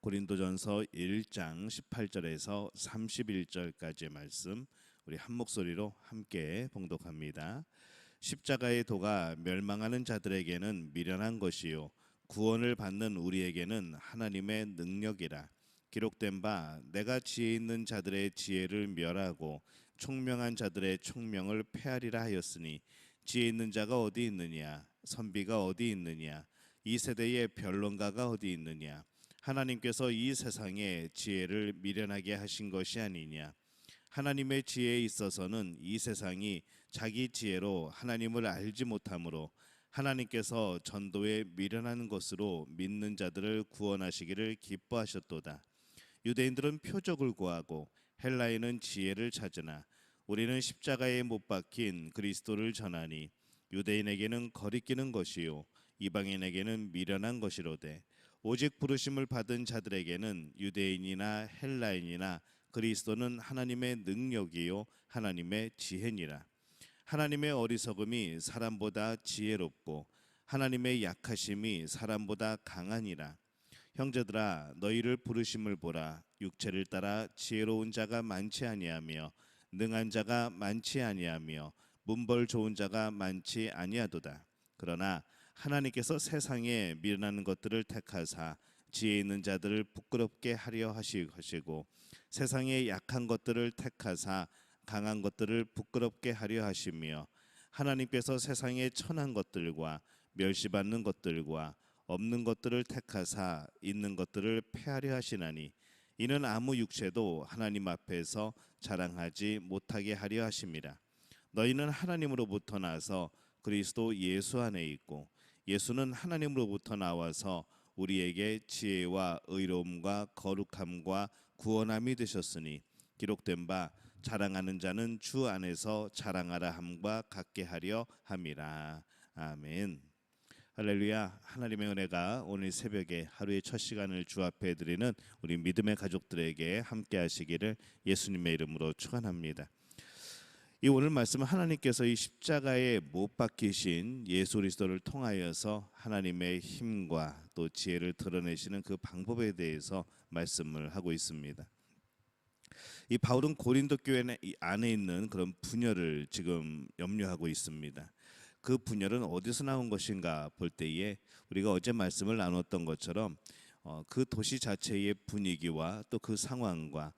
고린도전서 1장 18절에서 31절까지의 말씀 우리 한 목소리로 함께 봉독합니다. 십자가의 도가 멸망하는 자들에게는 미련한 것이요 구원을 받는 우리에게는 하나님의 능력이라. 기록된 바 내가 지혜 있는 자들의 지혜를 멸하고 총명한 자들의 총명을 폐하리라 하였으니 지혜 있는 자가 어디 있느냐, 선비가 어디 있느냐, 이 세대의 변론가가 어디 있느냐. 하나님께서 이 세상에 지혜를 미련하게 하신 것이 아니냐. 하나님의 지혜에 있어서는 이 세상이 자기 지혜로 하나님을 알지 못하므로 하나님께서 전도에 미련한 것으로 믿는 자들을 구원하시기를 기뻐하셨도다. 유대인들은 표적을 구하고 헬라인은 지혜를 찾으나 우리는 십자가에 못 박힌 그리스도를 전하니 유대인에게는 거리끼는 것이요 이방인에게는 미련한 것이로되 오직 부르심을 받은 자들에게는 유대인이나 헬라인이나 그리스도는 하나님의 능력이요 하나님의 지혜니라. 하나님의 어리석음이 사람보다 지혜롭고 하나님의 약하심이 사람보다 강하니라. 형제들아 너희를 부르심을 보라. 육체를 따라 지혜로운 자가 많지 아니하며 능한 자가 많지 아니하며 문벌 좋은 자가 많지 아니하도다. 그러나 하나님께서 세상에 미련한 것들을 택하사 지혜 있는 자들을 부끄럽게 하려 하시고 세상에 약한 것들을 택하사 강한 것들을 부끄럽게 하려 하시며 하나님께서 세상에 천한 것들과 멸시받는 것들과 없는 것들을 택하사 있는 것들을 폐하려 하시나니 이는 아무 육체도 하나님 앞에서 자랑하지 못하게 하려 하심이라. 너희는 하나님으로부터 나서 그리스도 예수 안에 있고 예수는 하나님으로부터 나와서 우리에게 지혜와 의로움과 거룩함과 구원함이 되셨으니 기록된 바 자랑하는 자는 주 안에서 자랑하라 함과 같게 하려 함이라. 아멘. 할렐루야. 하나님의 은혜가 오늘 새벽에 하루의 첫 시간을 주 앞에 드리는 우리 믿음의 가족들에게 함께 하시기를 예수님의 이름으로 축원합니다. 이 오늘 말씀은 하나님께서 이 십자가에 못 박히신 예수 그리스도를 통하여서 하나님의 힘과 또 지혜를 드러내시는 그 방법에 대해서 말씀을 하고 있습니다. 이 바울은 고린도 교회 안에 있는 그런 분열을 지금 염려하고 있습니다. 그 분열은 어디서 나온 것인가 볼 때에 우리가 어제 말씀을 나눴던 것처럼 그 도시 자체의 분위기와 또 그 상황과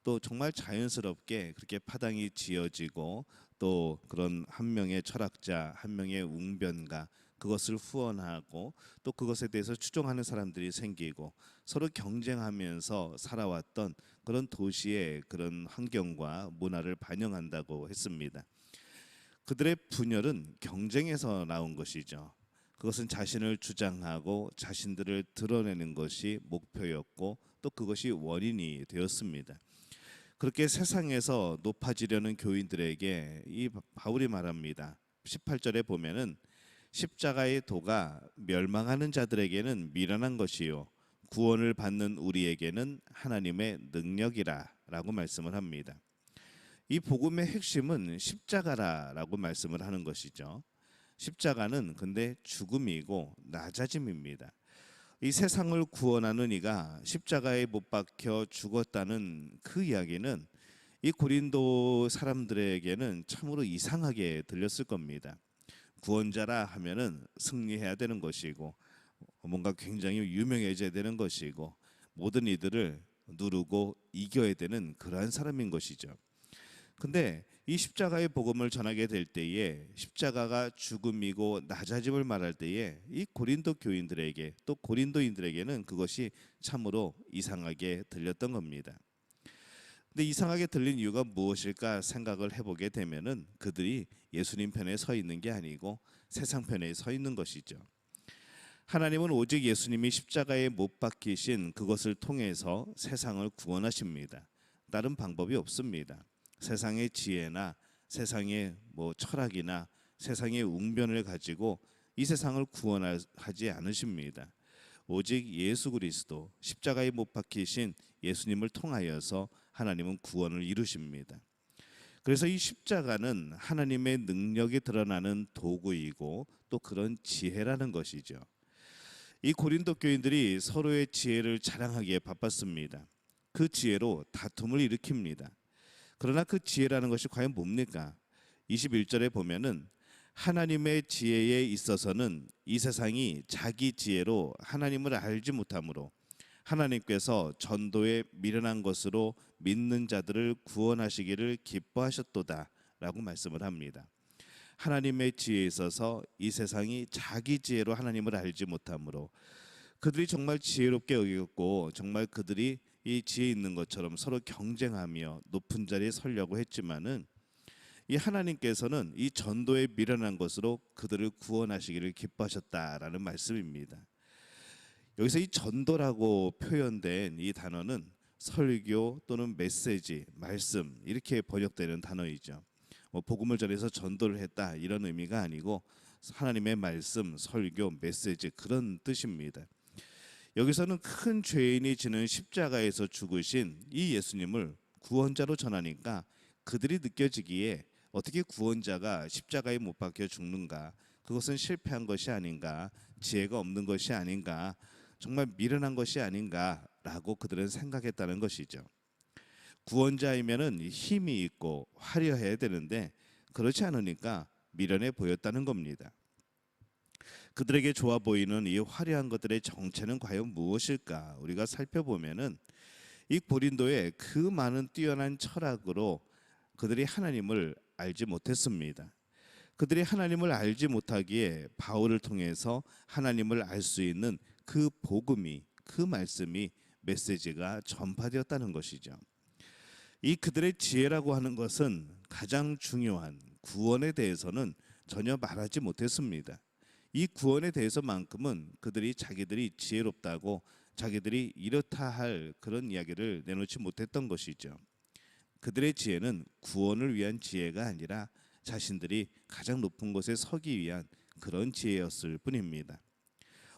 또 정말 자연스럽게 그렇게 파당이 지어지고 또 그런 한 명의 철학자, 한 명의 웅변가 그것을 후원하고 또 그것에 대해서 추종하는 사람들이 생기고 서로 경쟁하면서 살아왔던 그런 도시의 그런 환경과 문화를 반영한다고 했습니다. 그들의 분열은 경쟁에서 나온 것이죠. 그것은 자신을 주장하고 자신들을 드러내는 것이 목표였고 또 그것이 원인이 되었습니다. 그렇게 세상에서 높아지려는 교인들에게 이 바울이 말합니다. 18절에 보면은 십자가의 도가 멸망하는 자들에게는 미련한 것이요 구원을 받는 우리에게는 하나님의 능력이라 라고 말씀을 합니다. 이 복음의 핵심은 십자가라고 말씀을 하는 것이죠. 십자가는 근데 죽음이고 낮아짐입니다. 이 세상을 구원하는 이가 십자가에 못 박혀 죽었다는 그 이야기는 이 고린도 사람들에게는 참으로 이상하게 들렸을 겁니다. 구원자라 하면은 승리해야 되는 것이고 뭔가 굉장히 유명해져야 되는 것이고 모든 이들을 누르고 이겨야 되는 그러한 사람인 것이죠. 근데 이 십자가의 복음을 전하게 될 때에 십자가가 죽음이고 낮아짐을 말할 때에 이 고린도 교인들에게 또 고린도인들에게는 그것이 참으로 이상하게 들렸던 겁니다. 근데 이상하게 들린 이유가 무엇일까 생각을 해보게 되면은 그들이 예수님 편에 서 있는 게 아니고 세상 편에 서 있는 것이죠. 하나님은 오직 예수님이 십자가에 못 박히신 그것을 통해서 세상을 구원하십니다. 다른 방법이 없습니다. 세상의 지혜나 세상의 철학이나 세상의 웅변을 가지고 이 세상을 구원하지 않으십니다. 오직 예수 그리스도 십자가에 못 박히신 예수님을 통하여서 하나님은 구원을 이루십니다. 그래서 이 십자가는 하나님의 능력이 드러나는 도구이고 또 그런 지혜라는 것이죠. 이 고린도 교인들이 서로의 지혜를 자랑하기에 바빴습니다. 그 지혜로 다툼을 일으킵니다. 그러나 그 지혜라는 것이 과연 뭡니까? 21절에 보면은 하나님의 지혜에 있어서는 이 세상이 자기 지혜로 하나님을 알지 못하므로 하나님께서 전도에 미련한 것으로 믿는 자들을 구원하시기를 기뻐하셨도다 라고 말씀을 합니다. 하나님의 지혜에 있어서 이 세상이 자기 지혜로 하나님을 알지 못하므로 그들이 정말 지혜롭게 여겼고 정말 그들이 이 지혜 있는 것처럼 서로 경쟁하며 높은 자리에 서려고 했지만은 이 하나님께서는 이 전도에 미련한 것으로 그들을 구원하시기를 기뻐하셨다라는 말씀입니다. 여기서 이 전도라고 표현된 이 단어는 설교 또는 메시지, 말씀 이렇게 번역되는 단어이죠. 복음을 전해서 전도를 했다 이런 의미가 아니고 하나님의 말씀, 설교, 메시지 그런 뜻입니다. 여기서는 큰 죄인이 지는 십자가에서 죽으신 이 예수님을 구원자로 전하니까 그들이 느껴지기에 어떻게 구원자가 십자가에 못 박혀 죽는가, 그것은 실패한 것이 아닌가, 지혜가 없는 것이 아닌가, 정말 미련한 것이 아닌가라고 그들은 생각했다는 것이죠. 구원자이면은 힘이 있고 화려해야 되는데 그렇지 않으니까 미련해 보였다는 겁니다. 그들에게 좋아 보이는 이 화려한 것들의 정체는 과연 무엇일까? 우리가 살펴보면은 이 고린도의 그 많은 뛰어난 철학으로 그들이 하나님을 알지 못했습니다. 그들이 하나님을 알지 못하기에 바울을 통해서 하나님을 알 수 있는 그 복음이, 그 말씀이, 메시지가 전파되었다는 것이죠. 이 그들의 지혜라고 하는 것은 가장 중요한 구원에 대해서는 전혀 말하지 못했습니다. 이 구원에 대해서만큼은 그들이 자기들이 지혜롭다고 자기들이 이렇다 할 그런 이야기를 내놓지 못했던 것이죠. 그들의 지혜는 구원을 위한 지혜가 아니라 자신들이 가장 높은 곳에 서기 위한 그런 지혜였을 뿐입니다.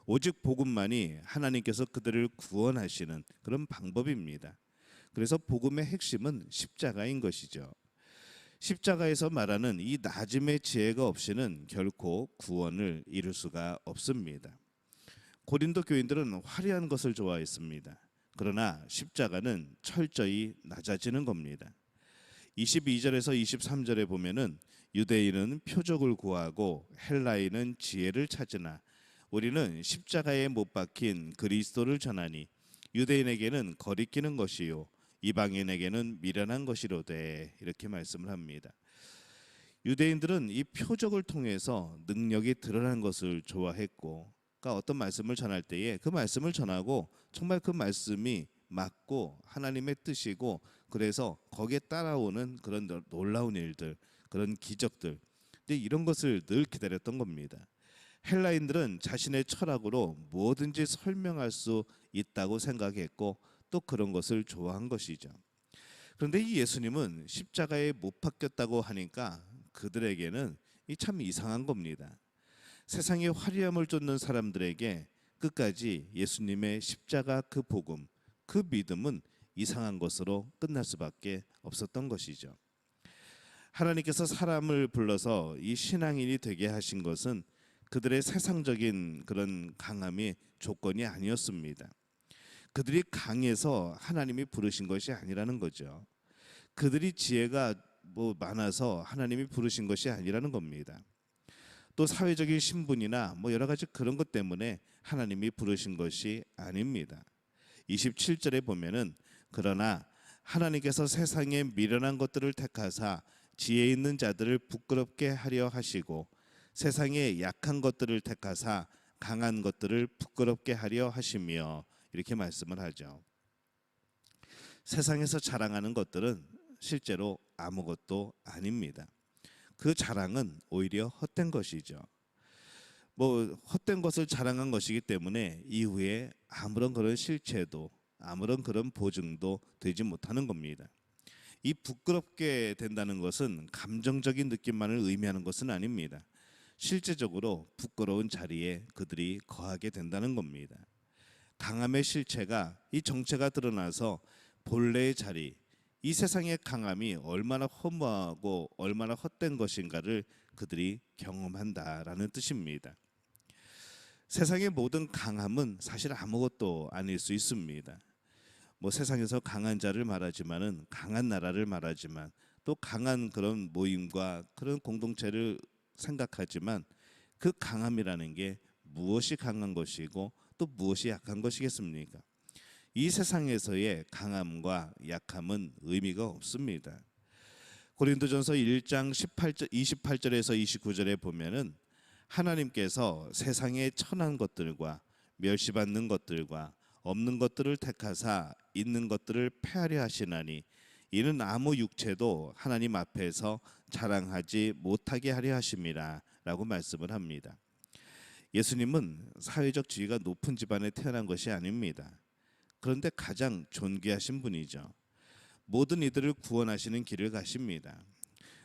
오직 복음만이 하나님께서 그들을 구원하시는 그런 방법입니다. 그래서 복음의 핵심은 십자가인 것이죠. 십자가에서 말하는 이 낮음의 지혜가 없이는 결코 구원을 이룰 수가 없습니다. 고린도 교인들은 화려한 것을 좋아했습니다. 그러나 십자가는 철저히 낮아지는 겁니다. 22절에서 23절에 보면은 유대인은 표적을 구하고 헬라인은 지혜를 찾으나 우리는 십자가에 못 박힌 그리스도를 전하니 유대인에게는 거리끼는 것이요 이방인에게는 미련한 것이로되 이렇게 말씀을 합니다. 유대인들은 이 표적을 통해서 능력이 드러나는 것을 좋아했고, 그러니까 어떤 말씀을 전할 때에 그 말씀을 전하고 정말 그 말씀이 맞고 하나님의 뜻이고 그래서 거기에 따라오는 그런 놀라운 일들, 그런 기적들, 이런 것을 늘 기다렸던 겁니다. 헬라인들은 자신의 철학으로 뭐든지 설명할 수 있다고 생각했고 또 그런 것을 좋아한 것이죠. 그런데 이 예수님은 십자가에 못 박혔다고 하니까 그들에게는 참 이상한 겁니다. 세상의 화려함을 쫓는 사람들에게 끝까지 예수님의 십자가 그 복음, 그 믿음은 이상한 것으로 끝날 수밖에 없었던 것이죠. 하나님께서 사람을 불러서 이 신앙인이 되게 하신 것은 그들의 세상적인 그런 강함이 조건이 아니었습니다. 그들이 강해서 하나님이 부르신 것이 아니라는 거죠. 그들이 지혜가 많아서 하나님이 부르신 것이 아니라는 겁니다. 또 사회적인 신분이나 여러 가지 그런 것 때문에 하나님이 부르신 것이 아닙니다. 27절에 보면은 그러나 하나님께서 세상에 미련한 것들을 택하사 지혜 있는 자들을 부끄럽게 하려 하시고 세상에 약한 것들을 택하사 강한 것들을 부끄럽게 하려 하시며 이렇게 말씀을 하죠. 세상에서 자랑하는 것들은 실제로 아무것도 아닙니다. 그 자랑은 오히려 헛된 것이죠. 헛된 것을 자랑한 것이기 때문에 이후에 아무런 그런 실체도 아무런 그런 보증도 되지 못하는 겁니다. 이 부끄럽게 된다는 것은 감정적인 느낌만을 의미하는 것은 아닙니다. 실제적으로 부끄러운 자리에 그들이 거하게 된다는 겁니다. 강함의 실체가 이 정체가 드러나서 본래의 자리, 이 세상의 강함이 얼마나 허무하고 얼마나 헛된 것인가를 그들이 경험한다라는 뜻입니다. 세상의 모든 강함은 사실 아무것도 아닐 수 있습니다. 뭐 세상에서 강한 자를 말하지만은 강한 나라를 말하지만 또 강한 그런 모임과 그런 공동체를 생각하지만 그 강함이라는 게 무엇이 강한 것이고 또 무엇이 약한 것이겠습니까? 이 세상에서의 강함과 약함은 의미가 없습니다. 고린도전서 1장 28절에서 29절에 보면은 하나님께서 세상의 천한 것들과 멸시받는 것들과 없는 것들을 택하사 있는 것들을 폐하려 하시나니 이는 아무 육체도 하나님 앞에서 자랑하지 못하게 하려 하심이라 라고 말씀을 합니다. 예수님은 사회적 지위가 높은 집안에 태어난 것이 아닙니다. 그런데 가장 존귀하신 분이죠. 모든 이들을 구원하시는 길을 가십니다.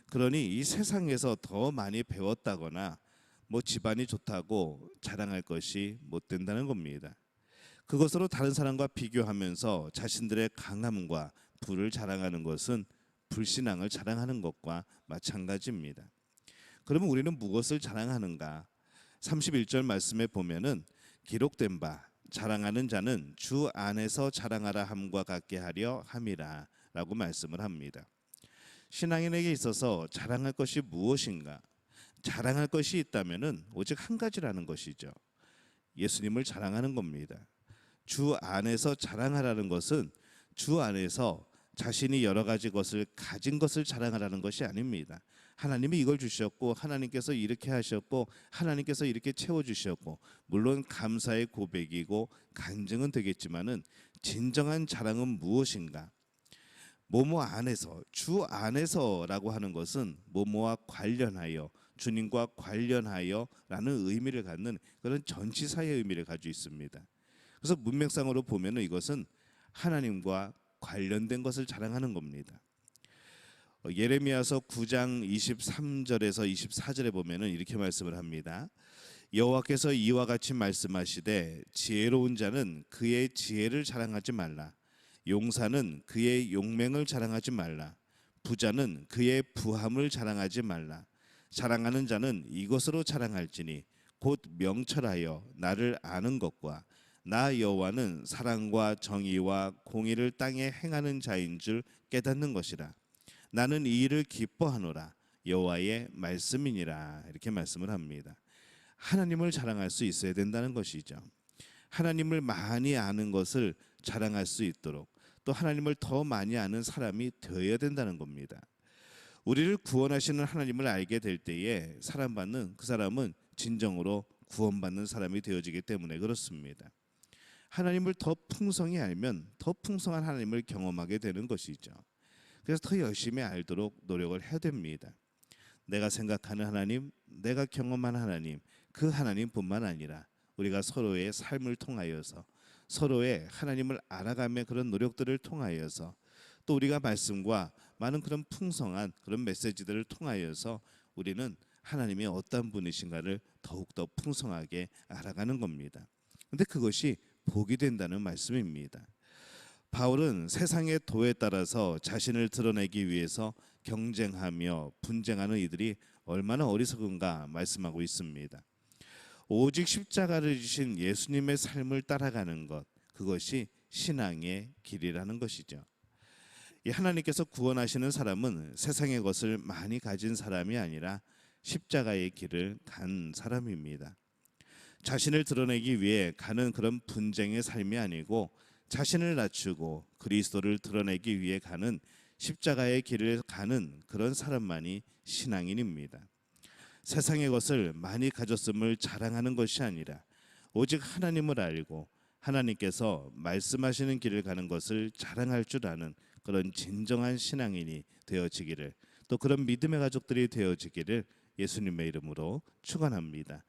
그러니 이 세상에서 더 많이 배웠다거나 뭐 집안이 좋다고 자랑할 것이 못 된다는 겁니다. 그것으로 다른 사람과 비교하면서 자신들의 강함과 부를 자랑하는 것은 불신앙을 자랑하는 것과 마찬가지입니다. 그러면 우리는 무엇을 자랑하는가? 31절 말씀에 보면은 기록된 바 자랑하는 자는 주 안에서 자랑하라 함과 같게 하려 함이라 라고 말씀을 합니다. 신앙인에게 있어서 자랑할 것이 무엇인가? 자랑할 것이 있다면은 오직 한 가지라는 것이죠. 예수님을 자랑하는 겁니다. 주 안에서 자랑하라는 것은 주 안에서 자신이 여러 가지 것을 가진 것을 자랑하라는 것이 아닙니다. 하나님이 이걸 주셨고 하나님께서 이렇게 하셨고 하나님께서 이렇게 채워주셨고 물론 감사의 고백이고 간증은 되겠지만은 진정한 자랑은 무엇인가? 모모 안에서 주 안에서라고 하는 것은 모모와 관련하여 주님과 관련하여라는 의미를 갖는 그런 전치사의 의미를 가지고 있습니다. 그래서 문맥상으로 보면은 이것은 하나님과 관련된 것을 자랑하는 겁니다. 예레미야서 9장 23절에서 24절에 보면은 이렇게 말씀을 합니다. 여호와께서 이와 같이 말씀하시되 지혜로운 자는 그의 지혜를 자랑하지 말라. 용사는 그의 용맹을 자랑하지 말라. 부자는 그의 부함을 자랑하지 말라. 자랑하는 자는 이것으로 자랑할지니 곧 명철하여 나를 아는 것과 나 여호와는 사랑과 정의와 공의를 땅에 행하는 자인 줄 깨닫는 것이라. 나는 이 일을 기뻐하노라. 여호와의 말씀이니라. 이렇게 말씀을 합니다. 하나님을 자랑할 수 있어야 된다는 것이죠. 하나님을 많이 아는 것을 자랑할 수 있도록 또 하나님을 더 많이 아는 사람이 되어야 된다는 겁니다. 우리를 구원하시는 하나님을 알게 될 때에 그 사람은 진정으로 구원받는 사람이 되어지기 때문에 그렇습니다. 하나님을 더 풍성히 알면 더 풍성한 하나님을 경험하게 되는 것이죠. 그래서 더 열심히 알도록 노력을 해야 됩니다. 내가 생각하는 하나님, 내가 경험한 하나님, 그 하나님뿐만 아니라 우리가 서로의 삶을 통하여서 서로의 하나님을 알아가며 그런 노력들을 통하여서 또 우리가 말씀과 많은 그런 풍성한 그런 메시지들을 통하여서 우리는 하나님이 어떤 분이신가를 더욱더 풍성하게 알아가는 겁니다. 근데 그것이 복이 된다는 말씀입니다. 바울은 세상의 도에 따라서 자신을 드러내기 위해서 경쟁하며 분쟁하는 이들이 얼마나 어리석은가 말씀하고 있습니다. 오직 십자가를 지신 예수님의 삶을 따라가는 것, 그것이 신앙의 길이라는 것이죠. 하나님께서 구원하시는 사람은 세상의 것을 많이 가진 사람이 아니라 십자가의 길을 간 사람입니다. 자신을 드러내기 위해 가는 그런 분쟁의 삶이 아니고 자신을 낮추고 그리스도를 드러내기 위해 가는 십자가의 길을 가는 그런 사람만이 신앙인입니다. 세상의 것을 많이 가졌음을 자랑하는 것이 아니라 오직 하나님을 알고 하나님께서 말씀하시는 길을 가는 것을 자랑할 줄 아는 그런 진정한 신앙인이 되어지기를 또 그런 믿음의 가족들이 되어지기를 예수님의 이름으로 축원합니다.